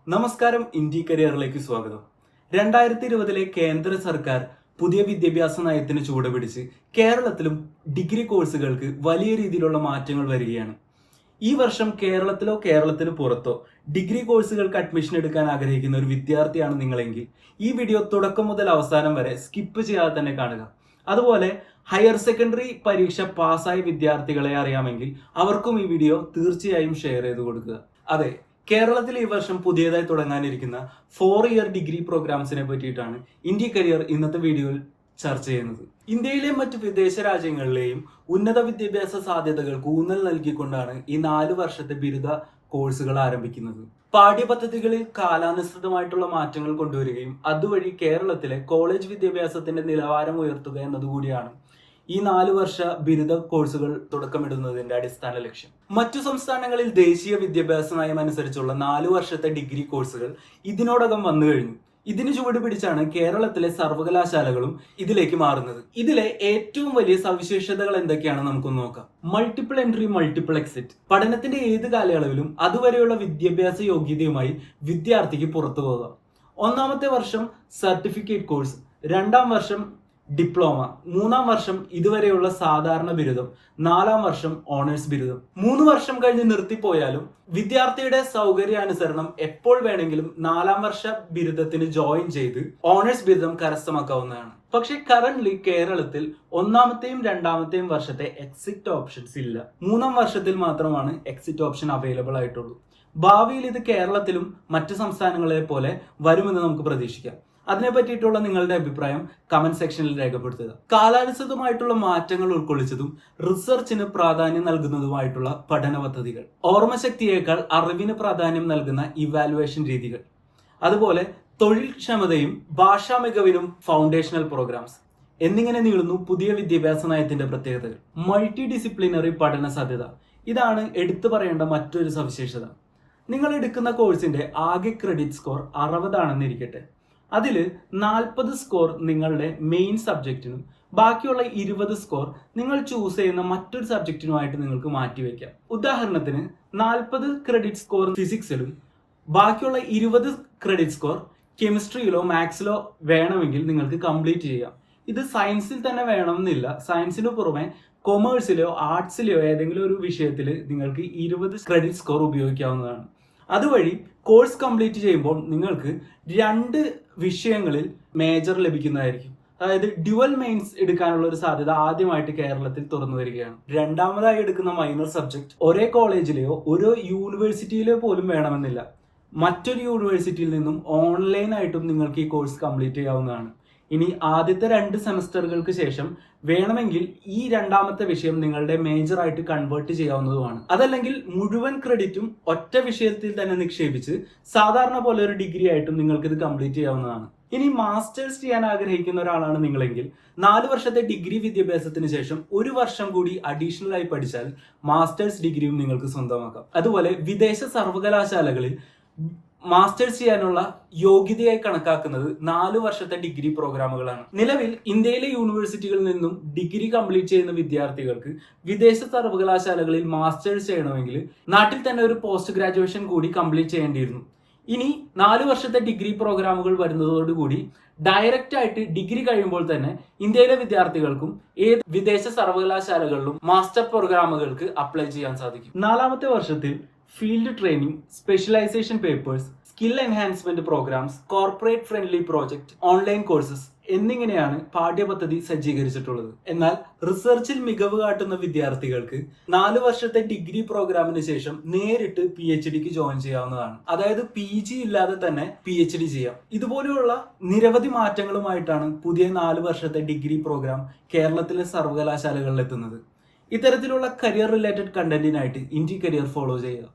നമസ്കാരം, ഇന്ത്യ കരിയറിലേക്ക് സ്വാഗതം. 2020 കേന്ദ്ര സർക്കാർ പുതിയ വിദ്യാഭ്യാസ നയത്തിന് ചുവടുപിടിച്ച് കേരളത്തിലും ഡിഗ്രി കോഴ്സുകൾക്ക് വലിയ രീതിയിലുള്ള മാറ്റങ്ങൾ വരികയാണ്. ഈ വർഷം കേരളത്തിലോ കേരളത്തിന് പുറത്തോ ഡിഗ്രി കോഴ്സുകൾക്ക് അഡ്മിഷൻ എടുക്കാൻ ആഗ്രഹിക്കുന്ന ഒരു വിദ്യാർത്ഥിയാണ് നിങ്ങളെങ്കിൽ ഈ വീഡിയോ തുടക്കം മുതൽ അവസാനം വരെ സ്കിപ്പ് ചെയ്യാതെ തന്നെ കാണുക. അതുപോലെ ഹയർ സെക്കൻഡറി പരീക്ഷ പാസ്സായ വിദ്യാർത്ഥികളെ അറിയാമെങ്കിൽ അവർക്കും ഈ വീഡിയോ തീർച്ചയായും ഷെയർ ചെയ്ത് കൊടുക്കുക. അതെ, കേരളത്തിൽ ഈ വർഷം പുതിയതായി തുടങ്ങാനിരിക്കുന്ന 4 ഇയർ ഡിഗ്രി പ്രോഗ്രാംസിനെ പറ്റിയിട്ടാണ് ഇന്ത്യ കരിയർ ഇന്നത്തെ വീഡിയോയിൽ ചർച്ച ചെയ്യുന്നത്. ഇന്ത്യയിലെയും മറ്റു വിദേശ രാജ്യങ്ങളിലെയും ഉന്നത വിദ്യാഭ്യാസ സാധ്യതകൾക്ക് ഊന്നൽ നൽകിക്കൊണ്ടാണ് ഈ 4 വർഷത്തെ ബിരുദ കോഴ്സുകൾ ആരംഭിക്കുന്നത്. പാഠ്യപദ്ധതികളിൽ കാലാനുസൃതമായിട്ടുള്ള മാറ്റങ്ങൾ കൊണ്ടുവരികയും അതുവഴി കേരളത്തിലെ കോളേജ് വിദ്യാഭ്യാസത്തിന്റെ നിലവാരം ഉയർത്തുക എന്നതുകൂടിയാണ് ഈ 4 വർഷ ബിരുദ കോഴ്സുകൾ തുടക്കമിടുന്നതിന്റെ അടിസ്ഥാന ലക്ഷ്യം. മറ്റു സംസ്ഥാനങ്ങളിൽ ദേശീയ വിദ്യാഭ്യാസ നയം അനുസരിച്ചുള്ള 4 വർഷത്തെ ഡിഗ്രി കോഴ്സുകൾ ഇതിനോടകം വന്നു കഴിഞ്ഞു. ഇതിന് ചുവട് പിടിച്ചാണ് കേരളത്തിലെ സർവകലാശാലകളും ഇതിലേക്ക് മാറുന്നത്. ഇതിലെ ഏറ്റവും വലിയ സവിശേഷതകൾ എന്തൊക്കെയാണെന്ന് നമുക്കൊന്ന് നോക്കാം. Multiple entry, multiple exit. പഠനത്തിന്റെ ഏത് കാലയളവിലും അതുവരെയുള്ള വിദ്യാഭ്യാസ യോഗ്യതയുമായി വിദ്യാർത്ഥിക്ക് പുറത്തു പോകാം. 1-ാമത്തെ വർഷം സർട്ടിഫിക്കറ്റ് കോഴ്സ്, 2-ാം വർഷം ഡിപ്ലോമ, 3-ാം വർഷം ഇതുവരെയുള്ള സാധാരണ ബിരുദം, 4-ാം വർഷം ഓണേഴ്സ് ബിരുദം. 3 വർഷം കഴിഞ്ഞ് നിർത്തിപ്പോയാലും വിദ്യാർത്ഥിയുടെ സൗകര്യാനുസരണം എപ്പോൾ വേണമെങ്കിലും 4-ാം വർഷ ബിരുദത്തിന് ജോയിൻ ചെയ്ത് ഓണേഴ്സ് ബിരുദം കരസ്ഥമാക്കാവുന്നതാണ്. പക്ഷേ കറന്റ്ലി കേരളത്തിൽ 1-ാമത്തെയും 2-ാമത്തെയും വർഷത്തെ എക്സിറ്റ് ഓപ്ഷൻസ് ഇല്ല. 3-ാം വർഷത്തിൽ മാത്രമാണ് എക്സിറ്റ് ഓപ്ഷൻ അവൈലബിൾ ആയിട്ടുള്ളൂ. ഭാവിയിൽ ഇത് കേരളത്തിലും മറ്റു സംസ്ഥാനങ്ങളെ പോലെ വരുമെന്ന് നമുക്ക് പ്രതീക്ഷിക്കാം. അതിനെ പറ്റിയിട്ടുള്ള നിങ്ങളുടെ അഭിപ്രായം കമന്റ് സെക്ഷനിൽ രേഖപ്പെടുത്തുക. കാലാനുസൃതമായിട്ടുള്ള മാറ്റങ്ങൾ ഉൾക്കൊള്ളിച്ചതും റിസർച്ചിന് പ്രാധാന്യം നൽകുന്നതുമായിട്ടുള്ള പഠന പദ്ധതികൾ, ഓർമ്മശക്തിയേക്കാൾ അറിവിന് പ്രാധാന്യം നൽകുന്ന ഇവാലുവേഷൻ രീതികൾ, അതുപോലെ തൊഴിൽ ക്ഷമതയും ഭാഷാ മികവിനും ഫൗണ്ടേഷണൽ പ്രോഗ്രാംസ് എന്നിങ്ങനെ നീളുന്നു പുതിയ വിദ്യാഭ്യാസ നയത്തിന്റെ പ്രത്യേകതകൾ. മൾട്ടി ഡിസിപ്ലിനറി പഠന സാധ്യത, ഇതാണ് എടുത്തു പറയേണ്ട മറ്റൊരു സവിശേഷത. നിങ്ങൾ എടുക്കുന്ന കോഴ്സിന്റെ ആകെ ക്രെഡിറ്റ് സ്കോർ 60 ആണെന്നിരിക്കട്ടെ. അതിൽ 40 സ്കോർ നിങ്ങളുടെ മെയിൻ സബ്ജക്റ്റിനും ബാക്കിയുള്ള 20 സ്കോർ നിങ്ങൾ ചൂസ് ചെയ്യുന്ന മറ്റൊരു സബ്ജക്റ്റിനുമായിട്ട് നിങ്ങൾക്ക് മാറ്റിവെക്കാം. ഉദാഹരണത്തിന് 40 ക്രെഡിറ്റ് സ്കോർ ഫിസിക്സിലും ബാക്കിയുള്ള 20 ക്രെഡിറ്റ് സ്കോർ കെമിസ്ട്രിയിലോ മാത്സിലോ വേണമെങ്കിൽ നിങ്ങൾക്ക് കംപ്ലീറ്റ് ചെയ്യാം. ഇത് സയൻസിൽ തന്നെ വേണമെന്നില്ല. സയൻസിന് പുറമെ കൊമേഴ്സിലോ ആർട്സിലോ ഏതെങ്കിലും ഒരു വിഷയത്തിൽ നിങ്ങൾക്ക് 20 ക്രെഡിറ്റ് സ്കോർ ഉപയോഗിക്കാവുന്നതാണ്. അതുവഴി കോഴ്സ് കംപ്ലീറ്റ് ചെയ്യുമ്പോൾ നിങ്ങൾക്ക് 2 വിഷയങ്ങളിൽ മേജർ ലഭിക്കുന്നതായിരിക്കും. അതായത് ഡ്യുവൽ മെയിൻസ് എടുക്കാനുള്ള ഒരു സാധ്യത ആദ്യമായിട്ട് കേരളത്തിൽ തുറന്നു വരികയാണ്. 2ാമതായി എടുക്കുന്ന മൈനർ സബ്ജക്ട് ഒരേ കോളേജിലെയോ ഓരോ യൂണിവേഴ്സിറ്റിയിലെയോ പോലും വേണമെന്നില്ല. മറ്റൊരു യൂണിവേഴ്സിറ്റിയിൽ നിന്നും ഓൺലൈനായിട്ടും നിങ്ങൾക്ക് ഈ കോഴ്സ് കംപ്ലീറ്റ് ചെയ്യാവുന്നതാണ്. ഇനി ആദ്യത്തെ 2 സെമസ്റ്ററുകൾക്ക് ശേഷം വേണമെങ്കിൽ ഈ 2ാമത്തെ വിഷയം നിങ്ങളുടെ മേജർ ആയിട്ട് കൺവേർട്ട് ചെയ്യാവുന്നതുമാണ്. അതല്ലെങ്കിൽ മുഴുവൻ ക്രെഡിറ്റും ഒറ്റ വിഷയത്തിൽ തന്നെ നിക്ഷേപിച്ച് സാധാരണ പോലെ ഒരു ഡിഗ്രി ആയിട്ടും നിങ്ങൾക്ക് ഇത് കംപ്ലീറ്റ് ചെയ്യാവുന്നതാണ്. ഇനി മാസ്റ്റേഴ്സ് ചെയ്യാൻ ആഗ്രഹിക്കുന്ന ഒരാളാണ് നിങ്ങളെങ്കിൽ 4 വർഷത്തെ ഡിഗ്രി വിദ്യാഭ്യാസത്തിന് ശേഷം 1 വർഷം കൂടി അഡീഷണൽ ആയി പഠിച്ചാൽ മാസ്റ്റേഴ്സ് ഡിഗ്രിയും നിങ്ങൾക്ക് സ്വന്തമാക്കാം. അതുപോലെ വിദേശ സർവകലാശാലകളിൽ മാസ്റ്റേഴ്സ് ചെയ്യാനുള്ള യോഗ്യതയായി കണക്കാക്കുന്നത് 4 വർഷത്തെ ഡിഗ്രി പ്രോഗ്രാമുകളാണ്. നിലവിൽ ഇന്ത്യയിലെ യൂണിവേഴ്സിറ്റികളിൽ നിന്നും ഡിഗ്രി കംപ്ലീറ്റ് ചെയ്യുന്ന വിദ്യാർത്ഥികൾക്ക് വിദേശ സർവകലാശാലകളിൽ മാസ്റ്റേഴ്സ് ചെയ്യണമെങ്കിൽ നാട്ടിൽ തന്നെ ഒരു പോസ്റ്റ് ഗ്രാജുവേഷൻ കൂടി കംപ്ലീറ്റ് ചെയ്യേണ്ടിയിരുന്നു. ഇനി 4 വർഷത്തെ ഡിഗ്രി പ്രോഗ്രാമുകൾ വരുന്നതോടുകൂടി ഡയറക്റ്റ് ആയിട്ട് ഡിഗ്രി കഴിയുമ്പോൾ തന്നെ ഇന്ത്യയിലെ വിദ്യാർത്ഥികൾക്കും ഏത് വിദേശ സർവകലാശാലകളിലും മാസ്റ്റർ പ്രോഗ്രാമുകൾക്ക് അപ്ലൈ ചെയ്യാൻ സാധിക്കും. 4ാമത്തെ വർഷത്തിൽ field training, specialisation papers, skill enhancement programmes, corporate friendly project, online courses എന്നിങ്ങനെയാണ് പാഠ്യപദ്ധതി സജ്ജീകരിച്ചിട്ടുള്ളത്. എന്നാൽ റിസർച്ചിൽ മികവ് കാട്ടുന്ന വിദ്യാർത്ഥികൾക്ക് 4 വർഷത്തെ ഡിഗ്രി പ്രോഗ്രാമിന് ശേഷം നേരിട്ട് PhDക്ക് ജോയിൻ ചെയ്യാവുന്നതാണ്. അതായത് PG ഇല്ലാതെ തന്നെ PhD ചെയ്യാം. ഇതുപോലെയുള്ള നിരവധി മാറ്റങ്ങളുമായിട്ടാണ് പുതിയ 4 വർഷത്തെ ഡിഗ്രി പ്രോഗ്രാം കേരളത്തിലെ സർവകലാശാലകളിൽ എത്തുന്നത്. ഇത്തരത്തിലുള്ള കരിയർ റിലേറ്റഡ് കണ്ടന്റിനായിട്ട് ഇന്ത്യ കരിയർ ഫോളോ ചെയ്യുക.